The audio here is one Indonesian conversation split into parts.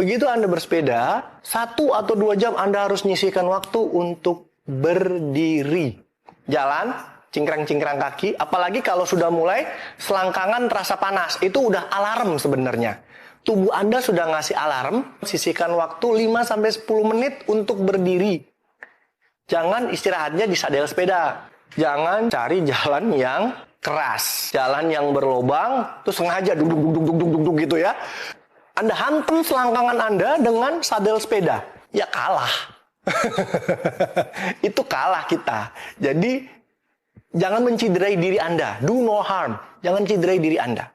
Begitu Anda bersepeda, 1 atau 2 jam Anda harus nyisihkan waktu untuk berdiri. Jalan, cingkrang-cingkrang kaki, apalagi kalau sudah mulai selangkangan terasa panas, itu udah alarm sebenarnya. Tubuh Anda sudah ngasih alarm, sisihkan waktu 5-10 menit untuk berdiri. Jangan istirahatnya di sadel sepeda. Jangan cari jalan yang keras, jalan yang berlobang, terus sengaja duduk gitu ya. Anda hantam selangkangan Anda dengan sadel sepeda, ya kalah. Itu kalah kita. Jadi jangan menciderai diri Anda. Do no harm. Jangan cederai diri Anda.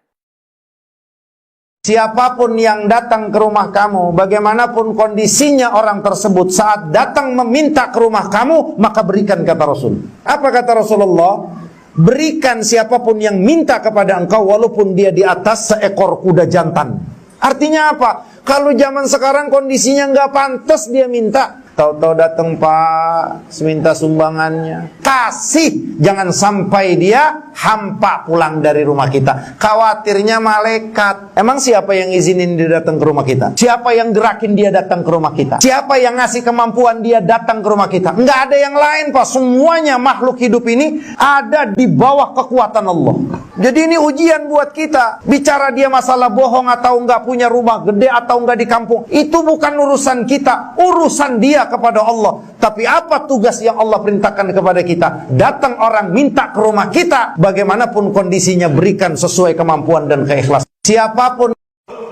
Siapapun yang datang ke rumah kamu, bagaimanapun kondisinya orang tersebut, saat datang meminta ke rumah kamu, maka berikan, kata Rasul. Apa kata Rasulullah? Berikan siapapun yang minta kepada engkau, walaupun dia di atas seekor kuda jantan. Artinya apa? Kalau zaman sekarang kondisinya nggak pantas dia minta, tahu-tahu datang Pak, minta sumbangannya. Kasih, jangan sampai dia hampa pulang dari rumah kita. Khawatirnya malaikat. Emang siapa yang izinin dia datang ke rumah kita? Siapa yang gerakin dia datang ke rumah kita? Siapa yang ngasih kemampuan dia datang ke rumah kita? Nggak ada yang lain, Pak. Semuanya makhluk hidup ini ada di bawah kekuatan Allah. Jadi ini ujian buat kita. Bicara dia masalah bohong atau nggak punya rumah gede atau nggak di kampung, itu bukan urusan kita, urusan dia kepada Allah. Tapi apa tugas yang Allah perintahkan kepada kita? Datang orang minta ke rumah kita, bagaimanapun kondisinya, berikan sesuai kemampuan dan keikhlasan. Siapapun.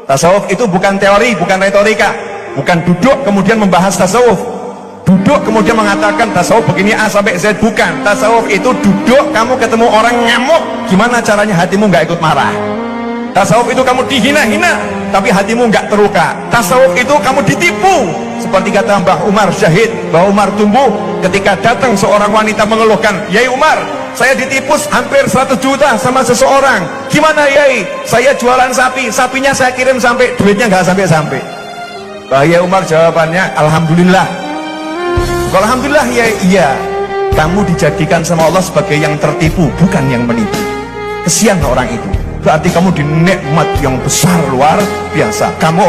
Tasawuf itu bukan teori, bukan retorika, bukan duduk kemudian membahas tasawuf, duduk kemudian mengatakan tasawuf begini A sampai Z. Bukan. Tasawuf itu duduk, kamu ketemu orang ngamuk, gimana caranya hatimu nggak ikut marah. Tasawuf itu kamu dihina-hina tapi hatimu nggak terluka. Tasawuf itu kamu ditipu, seperti kata Mbah Umar Syahid, Mbah Umar Tumbuh, ketika datang seorang wanita mengeluhkan, Yai Umar, saya ditipu hampir 100 juta sama seseorang. Gimana Yai? Saya jualan sapi, sapinya saya kirim sampai, duitnya nggak sampai-sampai. Yai Umar jawabannya, Alhamdulillah. Kalau Alhamdulillah ya iya, kamu dijadikan sama Allah sebagai yang tertipu, bukan yang menipu. Kesian orang itu. Berarti kamu di nikmat yang besar luar biasa. Kamu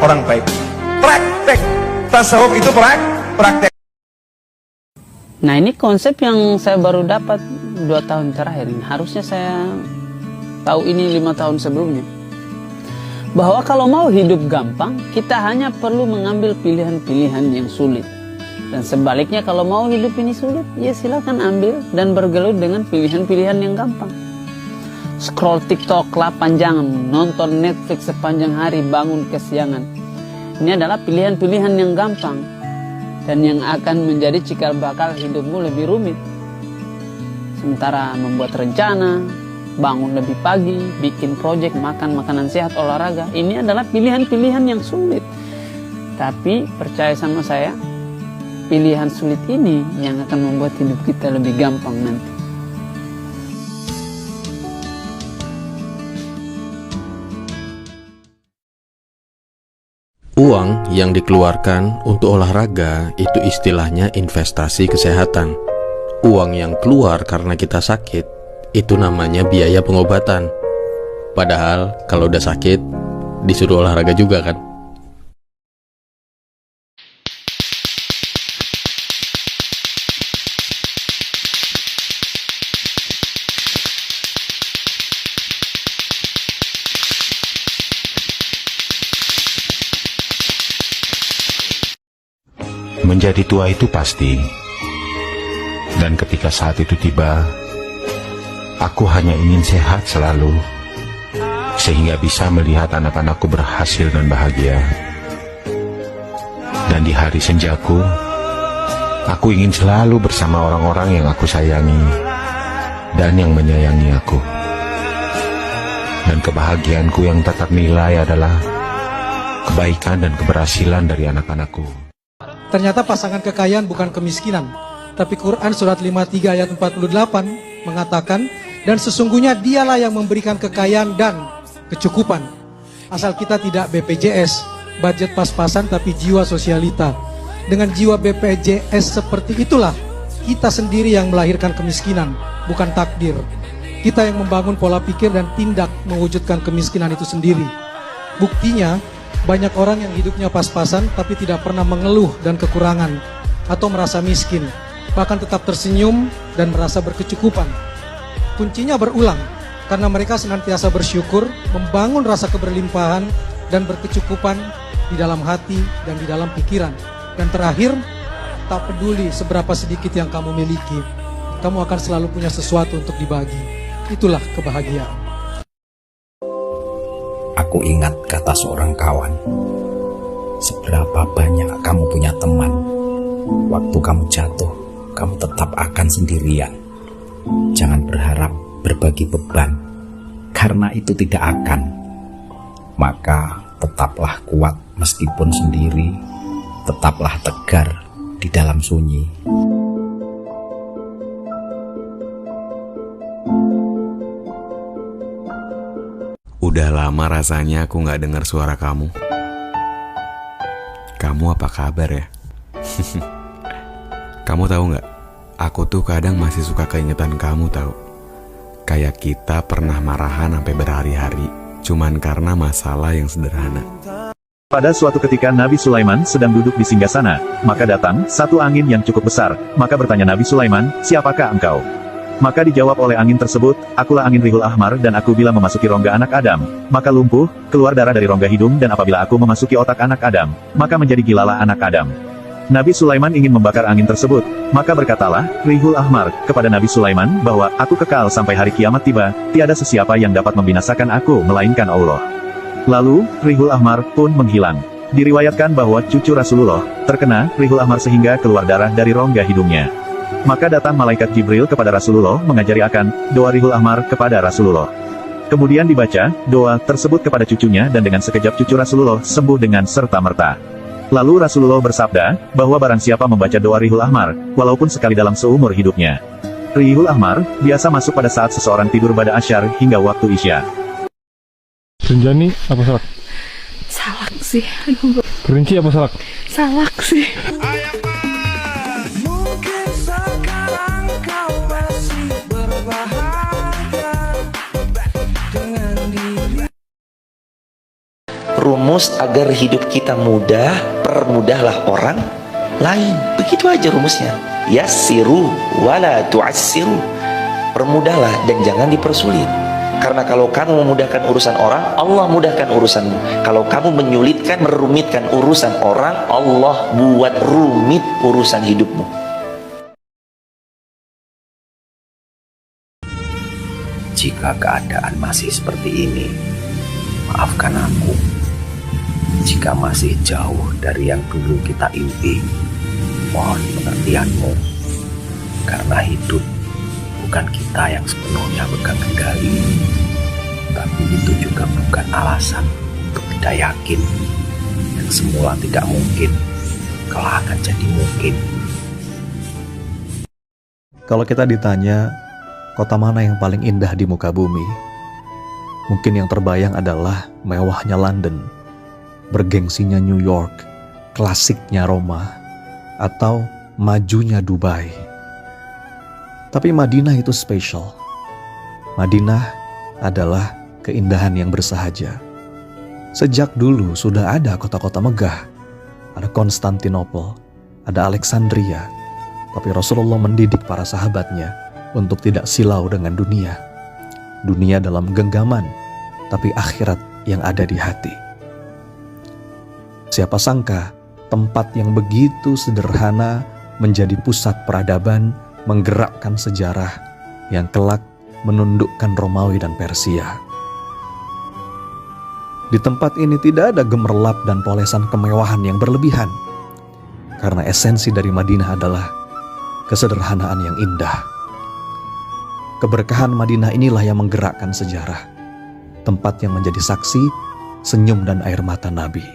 orang baik. Praktek tasawuf itu praktek. Nah, ini konsep yang saya baru dapat 2 tahun terakhir ini. Harusnya saya tahu ini 5 tahun sebelumnya. Bahwa kalau mau hidup gampang, kita hanya perlu mengambil pilihan-pilihan yang sulit. Dan sebaliknya kalau mau hidup ini sulit, ya silakan ambil dan bergelut dengan pilihan-pilihan yang gampang. Scroll TikTok 8 jam, nonton Netflix sepanjang hari, bangun kesiangan. Ini adalah pilihan-pilihan yang gampang dan yang akan menjadi cikal bakal hidupmu lebih rumit. Sementara membuat rencana, bangun lebih pagi, bikin proyek, makan makanan sehat, olahraga, ini adalah pilihan-pilihan yang sulit. Tapi percaya sama saya, pilihan sulit ini yang akan membuat hidup kita lebih gampang nanti. Uang yang dikeluarkan untuk olahraga itu istilahnya investasi kesehatan. Uang yang keluar karena kita sakit itu namanya biaya pengobatan. Padahal kalau udah sakit disuruh olahraga juga kan. Menjadi tua itu pasti, dan ketika saat itu tiba, aku hanya ingin sehat selalu, sehingga bisa melihat anak-anakku berhasil dan bahagia. Dan di hari senjaku, aku ingin selalu bersama orang-orang yang aku sayangi, dan yang menyayangi aku. Dan kebahagiaanku yang tak ternilai adalah kebaikan dan keberhasilan dari anak-anakku. Ternyata pasangan kekayaan bukan kemiskinan. Tapi Quran surat 53 ayat 48 mengatakan, dan sesungguhnya dialah yang memberikan kekayaan dan kecukupan. Asal kita tidak BPJS, budget pas-pasan tapi jiwa sosialita. Dengan jiwa BPJS seperti itulah, kita sendiri yang melahirkan kemiskinan, bukan takdir. Kita yang membangun pola pikir dan tindak mewujudkan kemiskinan itu sendiri. Buktinya, Banyak orang yang hidupnya pas-pasan tapi tidak pernah mengeluh dan kekurangan atau merasa miskin, bahkan tetap tersenyum dan merasa berkecukupan. Kuncinya berulang, karena mereka senantiasa bersyukur, membangun rasa keberlimpahan dan berkecukupan di dalam hati dan di dalam pikiran. Dan terakhir, tak peduli seberapa sedikit yang kamu miliki, kamu akan selalu punya sesuatu untuk dibagi. Itulah kebahagiaan. Aku ingat kata seorang kawan, seberapa banyak kamu punya teman, waktu kamu jatuh, kamu tetap akan sendirian. Jangan berharap berbagi beban, karena itu tidak akan. Maka tetaplah kuat meskipun sendiri, tetaplah tegar di dalam sunyi. Udah lama rasanya aku gak dengar suara kamu. Kamu apa kabar ya? Kamu tahu gak? Aku tuh kadang masih suka keingetan kamu tahu. Kayak kita pernah marahan sampai berhari-hari, cuman karena masalah yang sederhana. Pada suatu ketika Nabi Sulaiman sedang duduk di singgasana, maka datang satu angin yang cukup besar. Maka bertanya Nabi Sulaiman, "Siapakah engkau?" Maka dijawab oleh angin tersebut, "Akulah angin Rihul Ahmar dan aku bila memasuki rongga anak Adam, maka lumpuh, keluar darah dari rongga hidung dan apabila aku memasuki otak anak Adam, maka menjadi gilalah anak Adam." Nabi Sulaiman ingin membakar angin tersebut, maka berkatalah Rihul Ahmar kepada Nabi Sulaiman bahwa aku kekal sampai hari kiamat tiba, tiada sesiapa yang dapat membinasakan aku melainkan Allah. Lalu, Rihul Ahmar pun menghilang. Diriwayatkan bahwa cucu Rasulullah terkena Rihul Ahmar sehingga keluar darah dari rongga hidungnya. Maka datang malaikat Jibril kepada Rasulullah mengajari akan doa Rihul Ahmar kepada Rasulullah. Kemudian dibaca doa tersebut kepada cucunya dan dengan sekejap cucu Rasulullah sembuh dengan serta-merta. Lalu Rasulullah bersabda bahwa barang siapa membaca doa Rihul Ahmar, walaupun sekali dalam seumur hidupnya. Rihul Ahmar biasa masuk pada saat seseorang tidur pada asyar hingga waktu isya. Rinjani apa salak? Salak sih. Aduh. Kerinci apa salak? Salak sih. Rumus agar hidup kita mudah, permudahlah orang lain. Begitu aja rumusnya. Yassiru wala tu'assiru. Permudahlah dan jangan dipersulit. Karena kalau kamu memudahkan urusan orang, Allah mudahkan urusanmu. Kalau kamu menyulitkan, merumitkan urusan orang, Allah buat rumit urusan hidupmu. Jika keadaan masih seperti ini, maafkan aku. Jika masih jauh dari yang dulu kita impi, mohon pengertianmu. Karena hidup bukan kita yang sepenuhnya pegang kendali, tapi itu juga bukan alasan untuk tidak yakin. Yang semula tidak mungkin, kelak akan jadi mungkin. Kalau kita ditanya, kota mana yang paling indah di muka bumi? Mungkin yang terbayang adalah mewahnya London, bergengsinya New York, klasiknya Roma, atau majunya Dubai. Tapi Madinah itu spesial. Madinah adalah keindahan yang bersahaja. Sejak dulu sudah ada kota-kota megah. Ada Konstantinopel, ada Alexandria. Tapi Rasulullah mendidik para sahabatnya untuk tidak silau dengan dunia. Dunia dalam genggaman, tapi akhirat yang ada di hati. Siapa sangka tempat yang begitu sederhana menjadi pusat peradaban, menggerakkan sejarah yang kelak menundukkan Romawi dan Persia. Di tempat ini tidak ada gemerlap dan polesan kemewahan yang berlebihan, karena esensi dari Madinah adalah kesederhanaan yang indah. Keberkahan Madinah inilah yang menggerakkan sejarah, tempat yang menjadi saksi senyum dan air mata Nabi.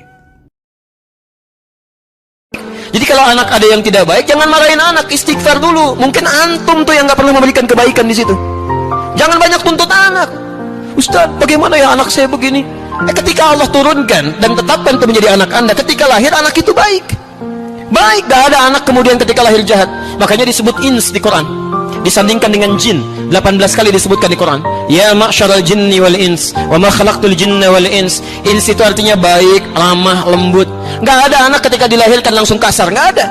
Jadi kalau anak ada yang tidak baik, jangan marahin anak, istighfar dulu. Mungkin antum tuh yang gak pernah memberikan kebaikan di situ. Jangan banyak tuntut anak. Ustaz, bagaimana ya anak saya begini? Ketika Allah turunkan dan tetapkan itu menjadi anak anda, ketika lahir anak itu baik. Baik, gak ada anak kemudian ketika lahir jahat. Makanya disebut ins di Quran. disandingkan dengan jin. 18 kali disebutkan di Quran. Ya ma'syaral jinni wal ins, wa ma khalaqtul jinna wal ins. Ins itu artinya baik, ramah, lembut. Nggak ada anak ketika dilahirkan langsung kasar, nggak ada.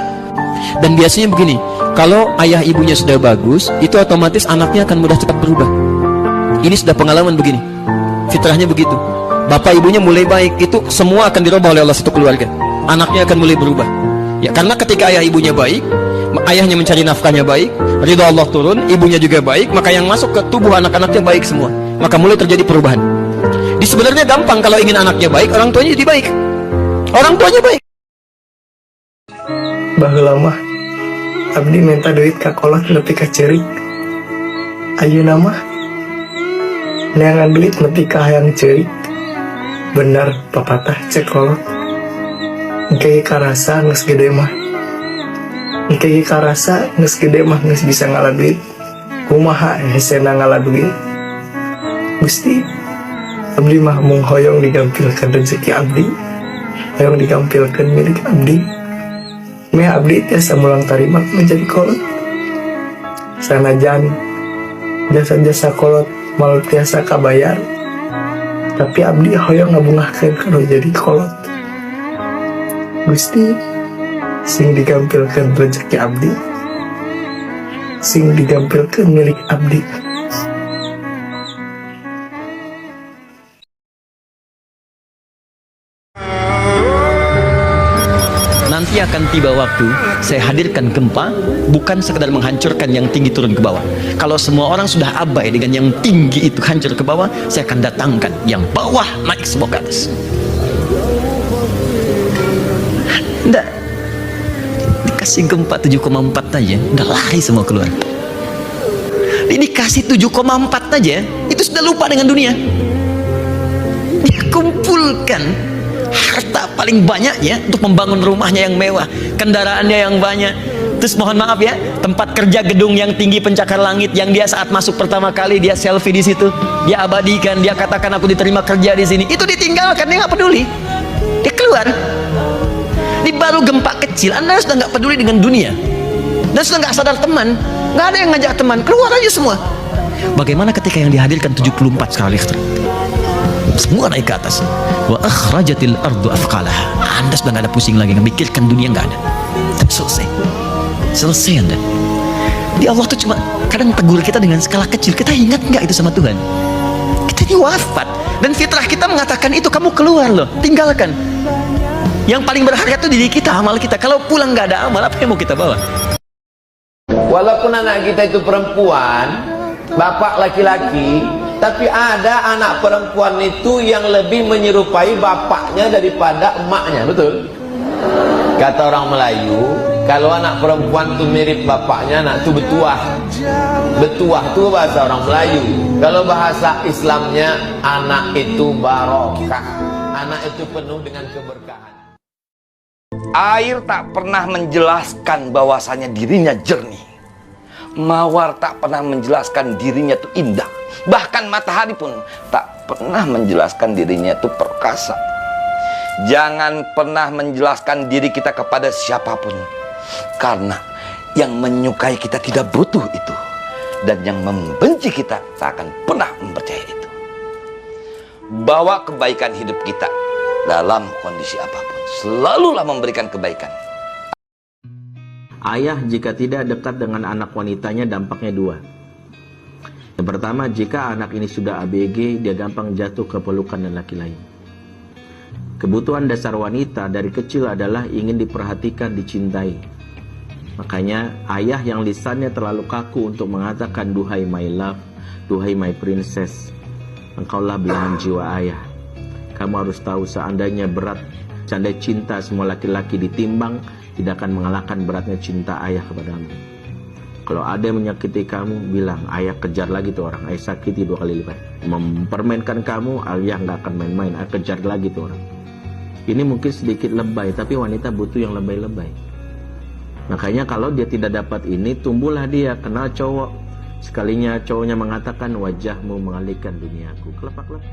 Dan biasanya begini, kalau ayah ibunya sudah bagus, itu otomatis anaknya akan mudah cepat berubah. Ini sudah pengalaman begini, fitrahnya begitu. Bapak ibunya mulai baik, itu semua akan dirubah oleh Allah satu keluarga. Anaknya akan mulai berubah. Ya, karena ketika ayah ibunya baik, ayahnya mencari nafkahnya baik, ridho Allah turun, ibunya juga baik, maka yang masuk ke tubuh anak-anaknya baik semua. Maka mulai terjadi perubahan. Di sebenarnya gampang kalau ingin anaknya baik, orang tuanya jadi baik. Orang tuanya baik. Baheula mah abdi minta duit ka kolot nepi ka ceurik. Ayeuna mah neangan duit nepi ka hayang ceurik. Benar papatah cek kolot. Engke karasa geus gede mah. Engke karasa geus gede mah geus bisa ngalah duit. Kumaha hesena ngalah duit? Gusti, abdi mah mung hoyong digampilkeun rezeki abdi. Hoyong digampilkeun milik abdi. Me abdi tiasa mulang tarima menjadi kolot. Sanajan jasa-jasa kolot mal tiasa kabayar, tapi abdi hoyong ngabungahkeun kana jadi kolot. Gusti, sing digampilkeun rezeki abdi, sing digampilkeun milik abdi. Nanti akan tiba waktu saya hadirkan gempa, bukan sekedar menghancurkan yang tinggi turun ke bawah. Kalau semua orang sudah abai dengan yang tinggi itu hancur ke bawah, saya akan datangkan yang bawah naik semua ke atas. Nggak, dikasih gempa 7,4 aja udah lari semua keluar. Dikasih 7,4 aja itu sudah lupa dengan dunia. Dia kumpulkan harta paling banyaknya untuk membangun rumahnya yang mewah, kendaraannya yang banyak. Terus mohon maaf ya, tempat kerja gedung yang tinggi pencakar langit yang dia saat masuk pertama kali dia selfie di situ, dia abadikan, dia katakan aku diterima kerja di sini. Itu ditinggalkan, dia nggak peduli. Dia keluar. Di baru gempa kecil, Anda sudah nggak peduli dengan dunia dan sudah nggak sadar teman, nggak ada yang ngajak teman, keluar aja semua. Bagaimana ketika yang dihadirkan 74 skala Richter? Semua naik ke atas. Wa akhrajatil ardu afqalaha. Anda sudah nggak ada pusing lagi memikirkan dunia, nggak ada. Selesai. Selesai Anda. Di Allah tuh cuma kadang tegur kita dengan skala kecil. Kita ingat nggak itu sama Tuhan? Kita ini wafat dan fitrah kita mengatakan itu, kamu keluar loh, tinggalkan. Yang paling berharga itu diri kita, amal kita. Kalau pulang nggak ada amal, apa yang mau kita bawa? Walaupun anak kita itu perempuan, bapak laki-laki, tapi ada anak perempuan itu yang lebih menyerupai bapaknya daripada emaknya, betul? Kata orang Melayu, kalau anak perempuan itu mirip bapaknya, anak itu betuah. Betuah itu bahasa orang Melayu. Kalau bahasa Islamnya, anak itu barokah. Anak itu penuh dengan keberkahan. Air tak pernah menjelaskan bahwasanya dirinya jernih. Mawar tak pernah menjelaskan dirinya itu indah. Bahkan matahari pun tak pernah menjelaskan dirinya itu perkasa. Jangan pernah menjelaskan diri kita kepada siapapun, karena yang menyukai kita tidak butuh itu, dan yang membenci kita tak akan pernah mempercayai itu. Bawa kebaikan hidup kita dalam kondisi apapun, selalulah memberikan kebaikan. Ayah jika tidak dekat dengan anak wanitanya dampaknya dua. Yang pertama, jika anak ini sudah ABG, dia gampang jatuh ke pelukan lelaki lain. Kebutuhan dasar wanita dari kecil adalah ingin diperhatikan, dicintai. Makanya ayah yang lisannya terlalu kaku untuk mengatakan duhai my love, duhai my princess, engkaulah belahan jiwa ayah. Kamu harus tahu, seandainya berat, seandainya cinta semua laki-laki ditimbang, tidak akan mengalahkan beratnya cinta ayah kepadamu. Kalau ada yang menyakiti kamu, bilang, ayah kejar lagi tuh orang, ayah sakiti 2 kali lipat. Mempermainkan kamu, ayah nggak akan main-main, ayah kejar lagi tuh orang. Ini mungkin sedikit lebay, tapi wanita butuh yang lebay-lebay. Makanya kalau dia tidak dapat ini, tumbuhlah dia, kenal cowok. Sekalinya cowoknya mengatakan, wajahmu mengalihkan duniaku. Kelepak-kelepak.